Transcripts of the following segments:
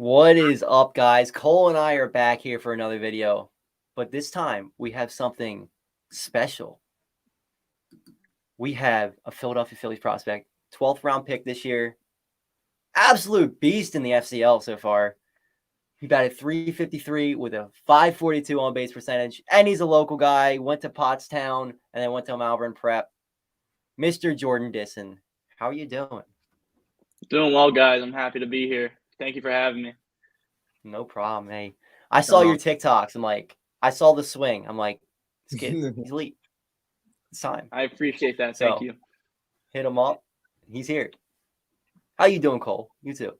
What is up, guys? Cole and I are back here for another video, but this time we have something special. We have a Philadelphia Phillies prospect, 12th round pick this year. Absolute beast in the FCL so far. He batted .353 with a .542 on base percentage, and he's a local guy. Went to Pottstown and then went to Malvern Prep. Mr. Jordan Dissin, how are you doing? Doing well, guys. I'm happy to be here. Thank you for having me. No problem, hey. I saw your TikToks. I saw the swing. I'm like, this kid, he's elite. It's time. I appreciate that. Thank you. Hit him up. He's here. How you doing, Cole? You too.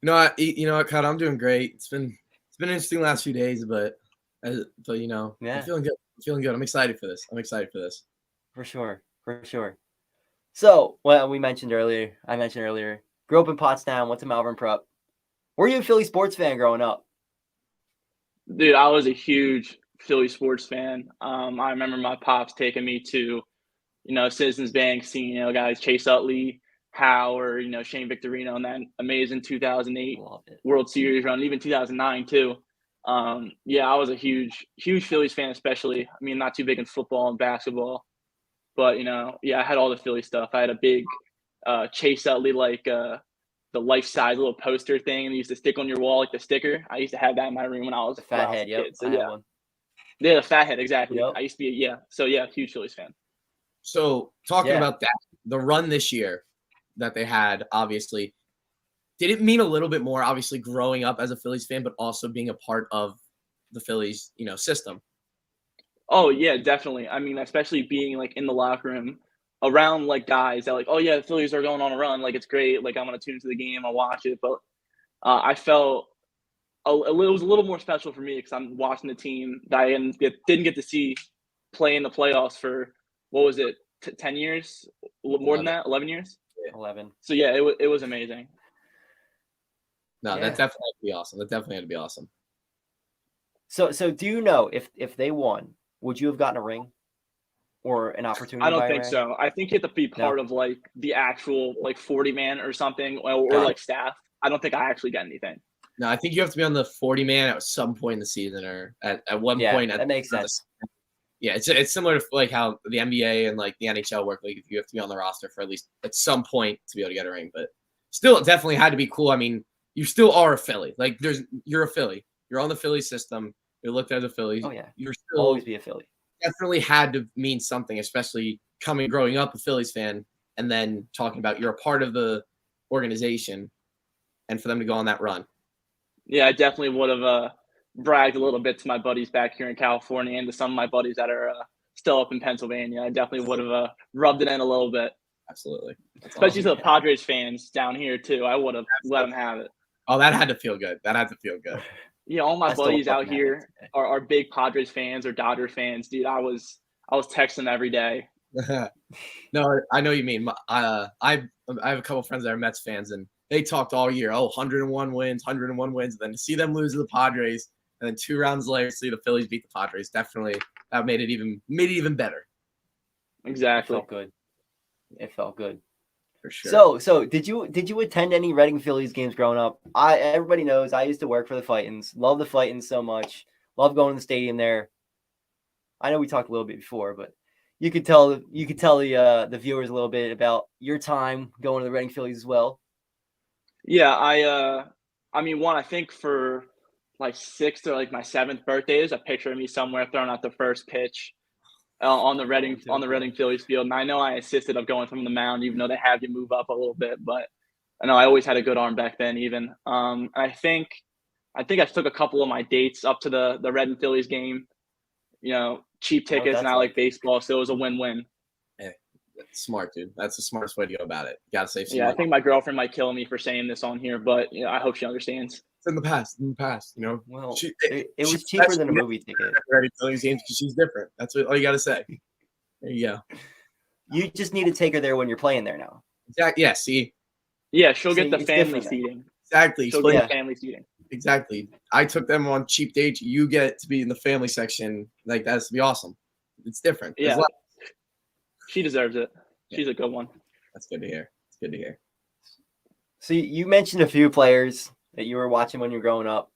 You know what, Kat, I'm doing great. It's been an interesting last few days, but you know, yeah. I'm feeling good. I'm excited for this. For sure. So, well, I mentioned earlier, grew up in Pottstown, went to Malvern Prep. Were you a Philly sports fan growing up? Dude, I was a huge Philly sports fan. I remember my pops taking me to, Citizens Bank, seeing, guys Chase Utley, Howard, Shane Victorino, and that amazing 2008 World Series run, even 2009 too. Yeah, I was a huge Phillies fan, especially. I mean, not too big in football and basketball, but I had all the Philly stuff. I had a big Chase Utley the life-size little poster thing, and you used to stick on your wall like the sticker. I used to have that in my room when I was a fathead. Yep. Kid. So yeah, the fathead, exactly. Yep. I used to be huge Phillies fan. So talking about that, the run this year that they had, obviously, did it mean a little bit more? Obviously, growing up as a Phillies fan, but also being a part of the Phillies, system. Oh yeah, definitely. I mean, especially being in the locker room around guys that oh yeah, the Phillies are going on a run, it's great, I'm gonna tune into the game, I'll watch it. But I felt it was a little more special for me because I'm watching the team that I didn't get to see play in the playoffs for, what was it, 10 years, more than that, 11 years. 11. So yeah, it was amazing. No, that definitely had to be awesome. So do you know if they won, would you have gotten a ring? Or an opportunity? I don't think so. I think you have to be part of the actual 40-man or something, or staff. I don't think I actually got anything. No, I think you have to be on the 40-man at some point in the season, or at one point. That makes sense. Yeah, it's similar to how the NBA and the NHL work. If you have to be on the roster for at least at some point to be able to get a ring, but still, it definitely had to be cool. I mean, you still are a Philly. You're a Philly. You're on the Philly system. You're looked at as a Philly. Oh yeah, you're still always be a Philly. Definitely had to mean something, especially growing up a Phillies fan, and then talking about you're a part of the organization, and for them to go on that run. Yeah, I definitely would have bragged a little bit to my buddies back here in California and to some of my buddies that are still up in Pennsylvania. I definitely would have rubbed it in a little bit. Absolutely. Especially to the Padres fans down here too. I would have let them have it. Oh, that had to feel good. Yeah, all my buddies out here are big Padres fans or Dodgers fans, dude. I was texting them every day. No, I know what you mean. I have a couple of friends that are Mets fans, and they talked all year, 101 wins. And then to see them lose to the Padres, and then 2 rounds later, see the Phillies beat the Padres, definitely that made it even better. Exactly. It felt good. For sure. So did you attend any Reading Phillies games growing up? Everybody knows I used to work for the Fightins. Love the Fightins so much. Love going to the stadium there. I know we talked a little bit before, but you could tell the viewers a little bit about your time going to the Reading Phillies as well. Yeah, I mean, I think for my 6th or my 7th birthday, there's a picture of me somewhere throwing out the first pitch on the Reading Phillies field. And I know I assisted of going from the mound, even though they have you move up a little bit. But I know I always had a good arm back then, even. I think I took a couple of my dates up to the Reading Phillies game. Cheap tickets, and I like baseball, so it was a win-win. Hey, that's smart, dude. That's the smartest way to go about it. You gotta save some money. I think my girlfriend might kill me for saying this on here, but I hope she understands. It's in the past, Well, it was cheaper than a movie ticket. Ready Phillies games because she's different. That's all you gotta say. There you go. You just need to take her there when you're playing there now. Exactly. Yeah. See. Yeah, she'll get the family seating. Exactly. She'll get the family seating. Exactly. I took them on cheap dates. You get to be in the family section. That has to be awesome. It's different. Yeah. She deserves it. She's a good one. That's good to hear. So you mentioned a few players that you were watching when you were growing up,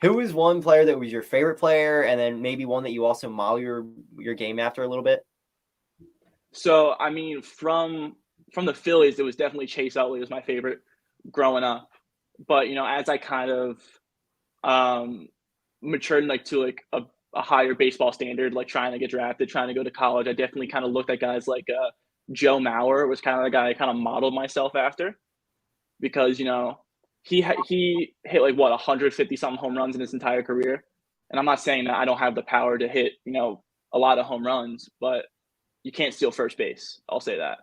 who was one player that was your favorite player, and then maybe one that you also model your game after a little bit? So I mean, from the Phillies, it was definitely Chase Utley was my favorite growing up. But as I kind of matured to a higher baseball standard, like trying to get drafted, trying to go to college, I definitely kind of looked at guys like Joe Mauer was kind of the guy I kind of modeled myself after, because he hit 150 something home runs in his entire career, and I'm not saying that I don't have the power to hit a lot of home runs, but you can't steal first base. I'll say that.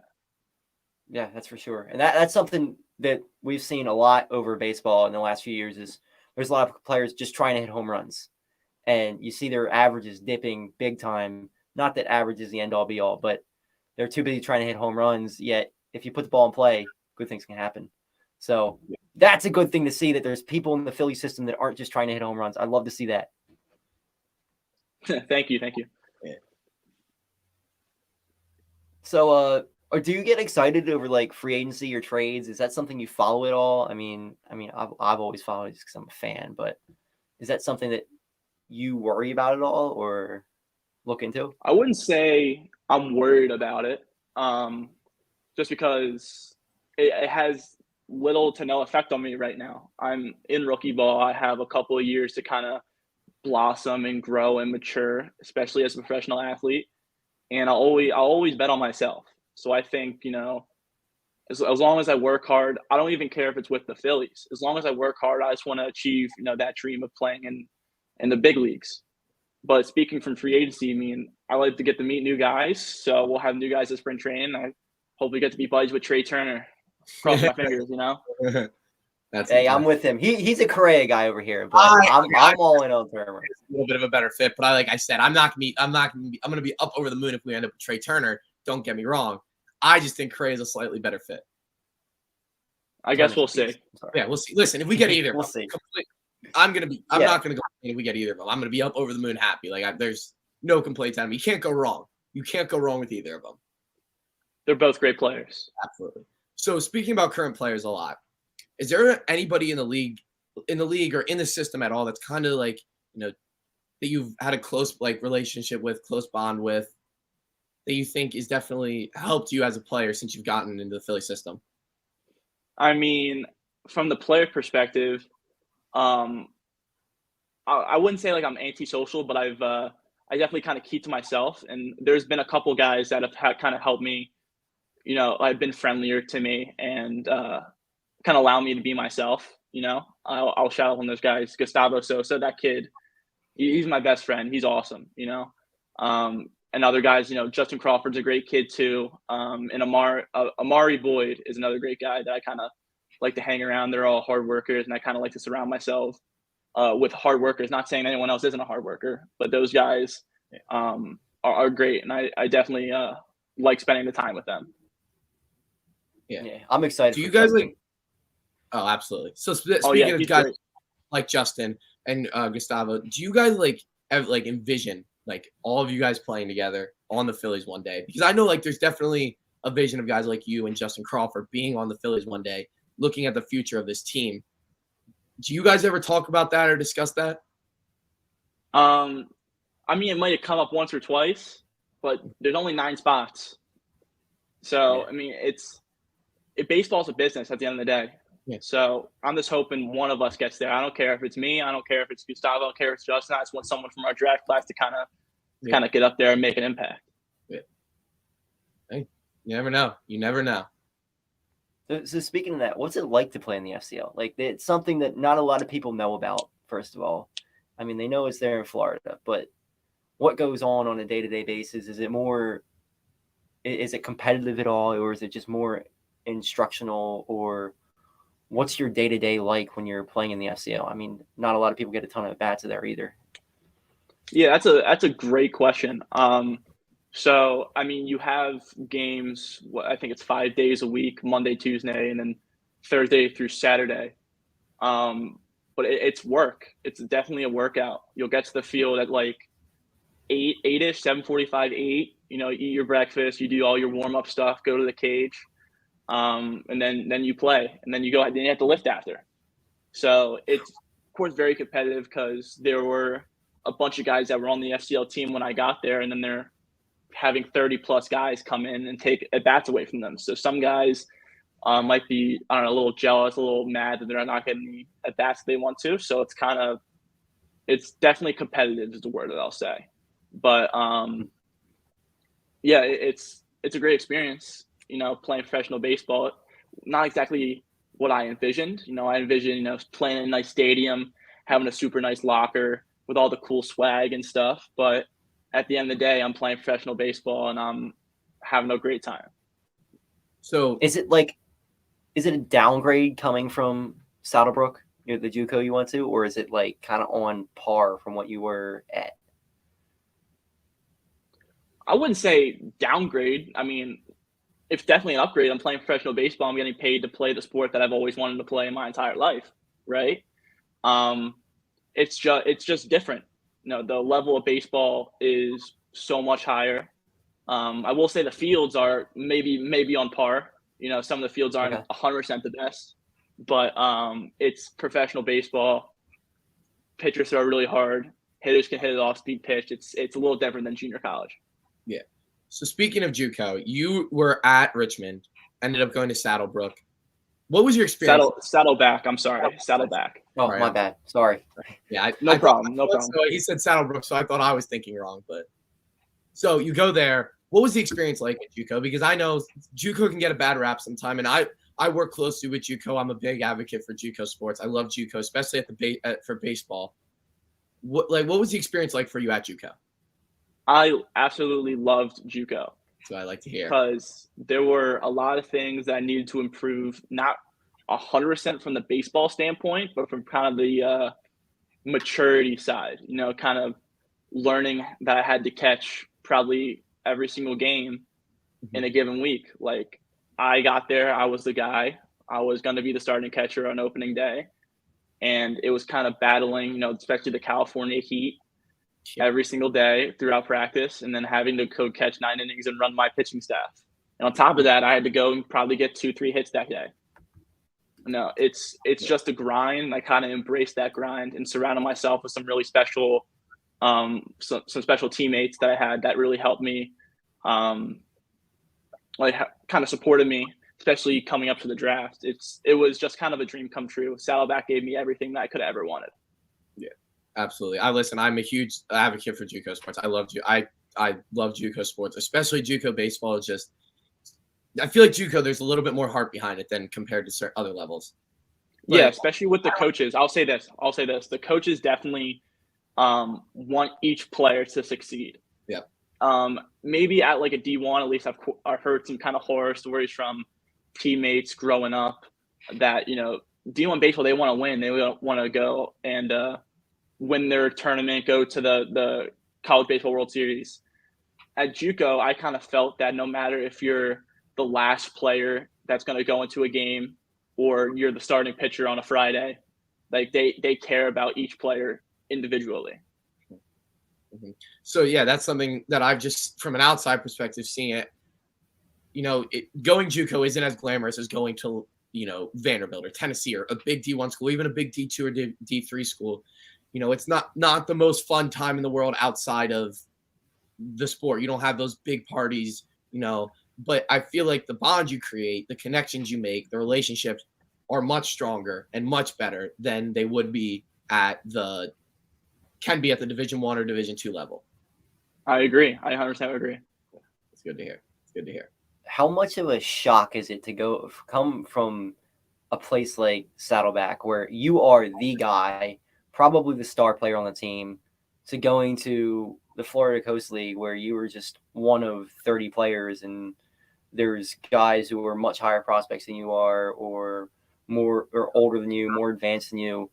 Yeah, that's for sure. And that's something that we've seen a lot over baseball in the last few years is there's a lot of players just trying to hit home runs. And you see their averages dipping big time. Not that average is the end all be all, but they're too busy trying to hit home runs. Yet if you put the ball in play, good things can happen. So that's a good thing to see, that there's people in the Philly system that aren't just trying to hit home runs. I'd love to see that. Thank you. Yeah. So, or do you get excited over free agency or trades? Is that something you follow at all? I mean, I've always followed it just because I'm a fan, but is that something that you worry about at all or look into? I wouldn't say I'm worried about it, just because it has little to no effect on me right now. I'm in rookie ball. I have a couple of years to kind of blossom and grow and mature, especially as a professional athlete. And I'll always bet on myself. So I think, as long as I work hard, I don't even care if it's with the Phillies. As long as I work hard, I just want to achieve, that dream of playing in the big leagues. But speaking from free agency, I mean, I like to get to meet new guys. So we'll have new guys at spring training. I hope we get to be buddies with Trey Turner. Cross my fingers, Hey, I'm with him. He's a Correa guy over here, but I'm all in on Turner. It's a little bit of a better fit, but like I said, I'm gonna be up over the moon if we end up with Trey Turner. Don't get me wrong. I just think Correa is a slightly better fit. I guess we'll see. Yeah, we'll see. Listen, if we get either, we'll see. I'm not gonna go if we get either of them. I'm gonna be up over the moon happy. There's no complaints on me. You can't go wrong. You can't go wrong with either of them. They're both great players. Absolutely. So speaking about current players a lot, is there anybody in the league or in the system at all that's kind of that you've had a close relationship with, close bond with, that you think is definitely helped you as a player since you've gotten into the Philly system? I mean, from the player perspective, I wouldn't say I'm antisocial, but I definitely kind of keep to myself. And there's been a couple guys that have kind of helped me, I've been friendlier to me and kind of allow me to be myself. I'll shout out one of those guys, Gustavo Sosa, that kid. He's my best friend. He's awesome, and other guys, Justin Crawford's a great kid too. And Amari Boyd is another great guy that I kind of like to hang around. They're all hard workers, and I kind of like to surround myself with hard workers. Not saying anyone else isn't a hard worker, but those guys are great, and I definitely like spending the time with them. Yeah, I'm excited. Do you guys Oh, absolutely. So speaking of guys like Justin and Gustavo, do you guys envision all of you guys playing together on the Phillies one day? Because I know there's definitely a vision of guys like you and Justin Crawford being on the Phillies one day, looking at the future of this team. Do you guys ever talk about that or discuss that? I mean, it might have come up once or twice, but there's only 9 spots. So, I mean, baseball's a business at the end of the day. Yeah. So I'm just hoping one of us gets there. I don't care if it's me. I don't care if it's Gustavo. I don't care if it's Justin. I just want someone from our draft class to kind of get up there and make an impact. Yeah. Hey, you never know. You never know. So speaking of that, what's it like to play in the FCL? It's something that not a lot of people know about, first of all. I mean, they know it's there in Florida, but what goes on a day-to-day basis? Is it competitive at all, or is it just more instructional, or what's your day-to-day like when you're playing in the FCL? I mean, not a lot of people get a ton of bats there either. Yeah, that's a great question. So, I mean, you have games, I think it's 5 days a week, Monday, Tuesday, and then Thursday through Saturday. But it's work. It's definitely a workout. You'll get to the field at 8-ish, 7:45, 8. Eat your breakfast, you do all your warm-up stuff, go to the cage, and then you play. And then you go, then you have to lift after. So it's, of course, very competitive because there were a bunch of guys that were on the FCL team when I got there, and then they're having 30-plus guys come in and take at bats away from them. So some guys might be, I don't know, a little jealous, a little mad that they're not getting the at bats they want to. So it's definitely competitive is the word that I'll say. But yeah, it's a great experience, playing professional baseball. Not exactly what I envisioned. I envisioned, playing in a nice stadium, having a super nice locker with all the cool swag and stuff. But at the end of the day, I'm playing professional baseball and I'm having a great time. So Is it a downgrade coming from Saddlebrook, the Juco you went to, or is it like kind of on par from what you were at? I wouldn't say downgrade. I mean, it's definitely an upgrade. I'm playing professional baseball. I'm getting paid to play the sport that I've always wanted to play in my entire life, right? It's just different. The level of baseball is so much higher. I will say the fields are maybe on par. Some of the fields aren't 100% the best, but it's professional baseball. Pitchers throw really hard. Hitters can hit it off speed pitch. It's a little different than junior college. Yeah. So speaking of JUCO, you were at Richmond, ended up going to Saddlebrook. What was your experience? Saddleback. I'm sorry. Saddleback. Oh, Sorry, my bad. Sorry. Yeah, No problem. So he said Saddlebrook, so I thought I was thinking wrong. But so you go there. What was the experience like at JUCO? Because I know JUCO can get a bad rap sometime, and I work closely with JUCO. I'm a big advocate for JUCO sports. I love JUCO, especially for baseball. What was the experience like for you at JUCO? I absolutely loved JUCO. That's what I like to hear. Because there were a lot of things that I needed to improve, not 100% from the baseball standpoint, but from kind of the maturity side, kind of learning that I had to catch probably every single game in a given week. Like, I got there, I was the guy. I was going to be the starting catcher on opening day. And it was kind of battling, especially the California heat every single day throughout practice, and then having to go catch 9 innings and run my pitching staff. And on top of that, I had to go and probably get 2-3 hits that day. No, it's just a grind. I kind of embraced that grind and surrounded myself with some really special, some special teammates that I had that really helped me, kind of supported me, especially coming up to the draft. It was just kind of a dream come true. Saddleback gave me everything that I could have ever wanted. Yeah, absolutely. I'm a huge advocate for JUCO sports. I love JUCO sports, especially JUCO baseball. Is just, I feel like JUCO, there's a little bit more heart behind it than compared to certain other levels. But, yeah, especially with the coaches. I'll say this. The coaches definitely want each player to succeed. Yeah. Maybe at like a D1, at least I've heard some kind of horror stories from teammates growing up that, D1 baseball, they want to win. They want to go and win their tournament, go to the College Baseball World Series. At JUCO, I kind of felt that no matter if you're the last player that's going to go into a game or you're the starting pitcher on a Friday, like they care about each player individually. Mm-hmm. So yeah, that's something that I've just, from an outside perspective, seeing it, going JUCO isn't as glamorous as going to, Vanderbilt or Tennessee or a big D1 school, even a big D2 or D3 school. It's not the most fun time in the world outside of the sport. You don't have those big parties, but I feel like the bond you create, the connections you make, the relationships are much stronger and much better than they would be at the Division 1 or Division 2 level. I agree. I 100% agree. It's good to hear. How much of a shock is it to come from a place like Saddleback, where you are the guy, probably the star player on the team, to going to the Florida Coast League, where you were just one of 30 players, and there's guys who are much higher prospects than you are, or more, or older than you, more advanced than you?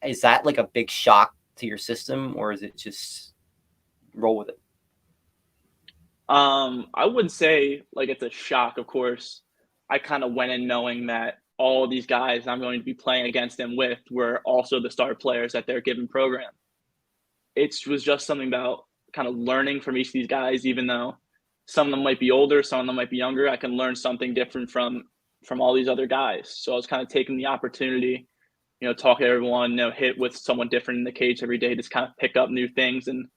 Is that like a big shock to your system, or is it just roll with it? I wouldn't say like it's a shock, of course. I kind of went in knowing that all of these guys I'm going to be playing against them with were also the star players at their given program. It was just something about kind of learning from each of these guys, even though some of them might be older, some of them might be younger. I can learn something different from all these other guys. So I was kind of taking the opportunity talk to everyone, hit with someone different in the cage every day, just kind of pick up new things and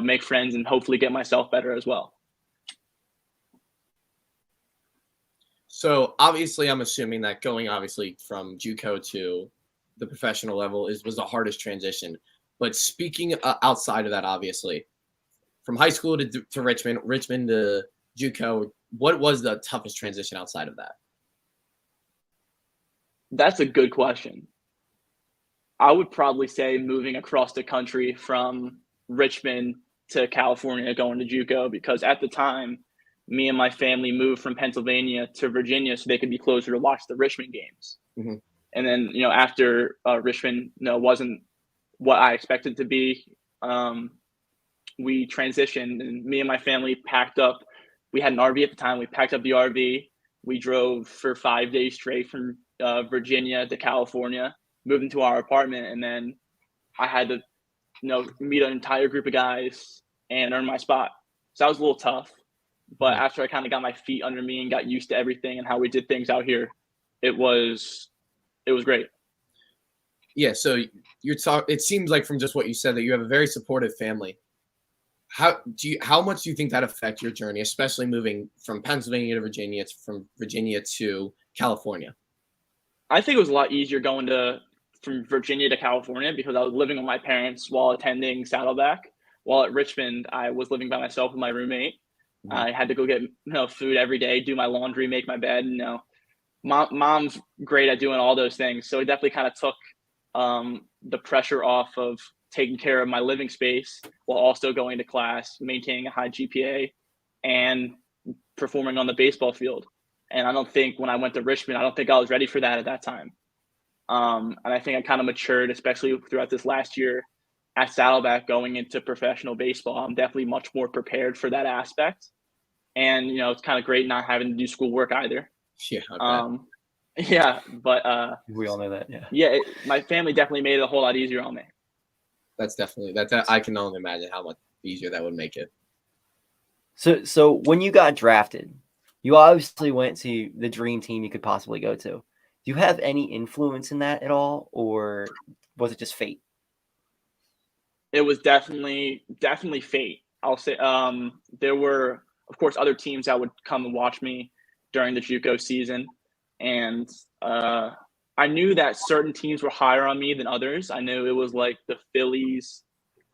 make friends and hopefully get myself better as well. So obviously, I'm assuming that going obviously from JUCO to the professional level was the hardest transition. But speaking outside of that, obviously, from high school to Richmond to JUCO, what was the toughest transition outside of that? That's a good question. I would probably say moving across the country from Richmond to California going to JUCO, because at the time, me and my family moved from Pennsylvania to Virginia so they could be closer to watch the Richmond games. Mm-hmm. And then, after Richmond, wasn't what I expected to be, we transitioned, and me and my family packed up. We had an RV at the time. We packed up the RV. We drove for 5 days straight from Virginia to California, moved into our apartment, and then I had to, meet an entire group of guys and earn my spot. So that was a little tough. But after I kind of got my feet under me and got used to everything and how we did things out here, it was great. Yeah. So it seems like from just what you said that you have a very supportive family. How much do you think that affect your journey, especially moving from Pennsylvania to Virginia, from Virginia to California? I think it was a lot easier going from Virginia to California because I was living with my parents while attending Saddleback. While at Richmond, I was living by myself with my roommate. Mm-hmm. I had to go get food every day, do my laundry, make my bed. Mom's great at doing all those things, so it definitely kind of took the pressure off of taking care of my living space while also going to class, maintaining a high GPA, and performing on the baseball field. And I don't think when I went to Richmond, I was ready for that at that time. And I think I kind of matured, especially throughout this last year at Saddleback going into professional baseball. I'm definitely much more prepared for that aspect. And, it's kind of great not having to do schoolwork either. Yeah. Okay. Yeah, but we all know that. Yeah. Yeah, my family definitely made it a whole lot easier on me. That's definitely that. I can only imagine how much easier that would make it. So when you got drafted, you obviously went to the dream team you could possibly go to. Do you have any influence in that at all, or was it just fate? It was definitely fate. I'll say there were, of course, other teams that would come and watch me during the JUCO season, and I knew that certain teams were higher on me than others. I knew it was like the Phillies,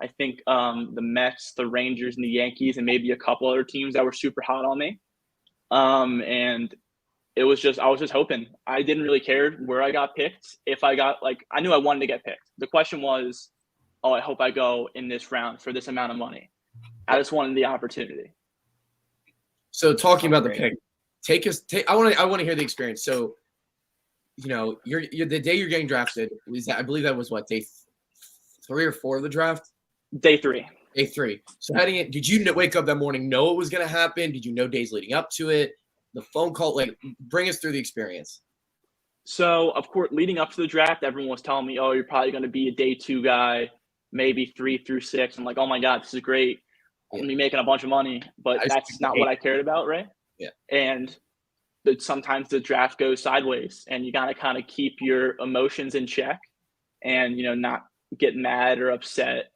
I think the Mets, the Rangers, and the Yankees, and maybe a couple other teams that were super hot on me. And I was just hoping. I didn't really care where I got picked. If I got I knew I wanted to get picked. The question was, I hope I go in this round for this amount of money. I just wanted the opportunity. So talking about the pick, I want to hear the experience. So, you're the day you're getting drafted. I believe that was what, day 3 or 4 of the draft? Day 3. Day 3. So heading in, did you wake up that morning, know it was going to happen? Did you know days leading up to it? The phone call, bring us through the experience. So, of course, leading up to the draft, everyone was telling me, you're probably going to be a day 2 guy, maybe 3 through 6. I'm like, oh my God, this is great. I'm going to be making a bunch of money, but that's not what I cared about, right? Yeah. And sometimes the draft goes sideways, and you got to kind of keep your emotions in check and, not get mad or upset,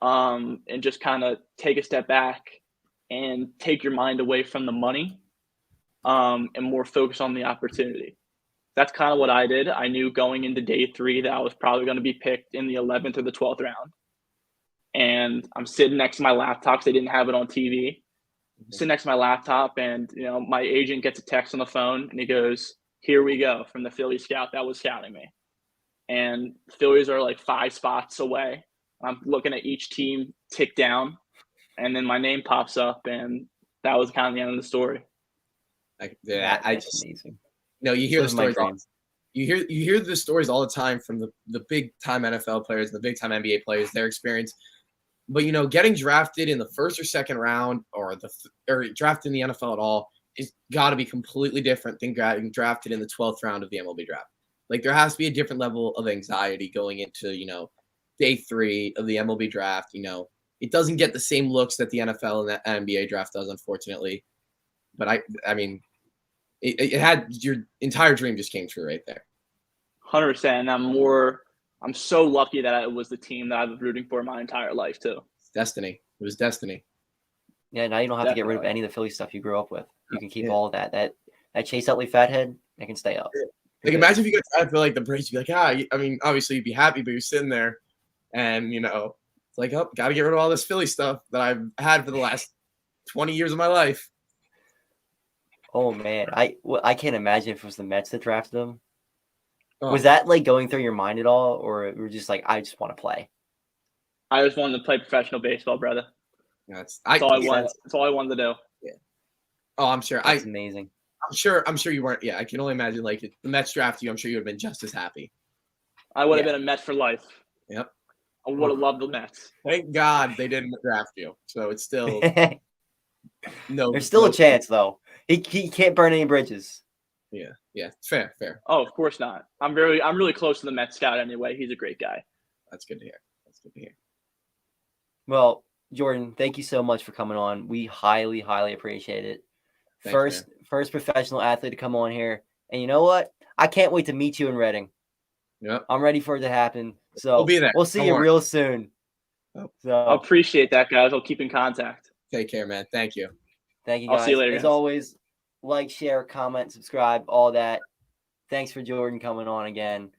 and just kind of take a step back and take your mind away from the money, and more focus on the opportunity. That's kind of what I did. I knew going into day 3 that I was probably going to be picked in the 11th or the 12th round. And I'm sitting next to my laptop because they didn't have it on TV. Sitting next to my laptop, and my agent gets a text on the phone, and he goes, "Here we go," from the Philly scout that was scouting me. And the Phillies are 5 spots away. I'm looking at each team tick down, and then my name pops up, and that was kind of the end of the story. That's amazing. You hear the stories. You hear the stories all the time from the big time NFL players, the big time NBA players, their experience. But getting drafted in the 1st or 2nd round, or drafted in the NFL at all, is got to be completely different than getting drafted in the 12th round of the MLB draft. There has to be a different level of anxiety going into day 3 of the MLB draft. It doesn't get the same looks that the NFL and the NBA draft does, unfortunately. But I mean, it had your entire dream just came true right there. 100%. I'm so lucky that it was the team that I've been rooting for my entire life too. It's destiny. It was destiny. Yeah, now you don't have to get rid of Definitely. any of the Philly stuff you grew up with. You can keep Yeah. all of that. That Chase Utley fathead, it can stay up. Like, imagine if you got to feel like the Braves, you'd be like, I mean, obviously you'd be happy, but you're sitting there and, it's like, oh, got to get rid of all this Philly stuff that I've had for the last 20 years of my life. Oh man, I can't imagine if it was the Mets that drafted him. Oh. Was that like going through your mind at all, or were you just like, I just want to play? I just wanted to play professional baseball, brother. That's all I wanted. That's all I wanted to do. Yeah. Oh, I'm sure. That's amazing. I'm sure you weren't. Yeah, I can only imagine. Like, if the Mets draft you, I'm sure you would have been just as happy. I would have been a Met for life. Yep. I would have loved the Mets. Thank God they didn't draft you. So it's still There's still a chance though. He can't burn any bridges. Yeah. Fair. Oh, of course not. I'm really close to the Mets scout anyway. He's a great guy. That's good to hear. Well, Jordan, thank you so much for coming on. We highly, highly appreciate it. Thanks, First professional athlete to come on here. And you know what? I can't wait to meet you in Reading. Yep. I'm ready for it to happen. So we'll be there. We'll see you real soon. Oh. So I appreciate that, guys. I'll keep in contact. Take care, man. Thank you. Thank you, guys. I'll see you later, As guys. always, like, share, comment, subscribe, all that. Thanks for Jordan coming on again.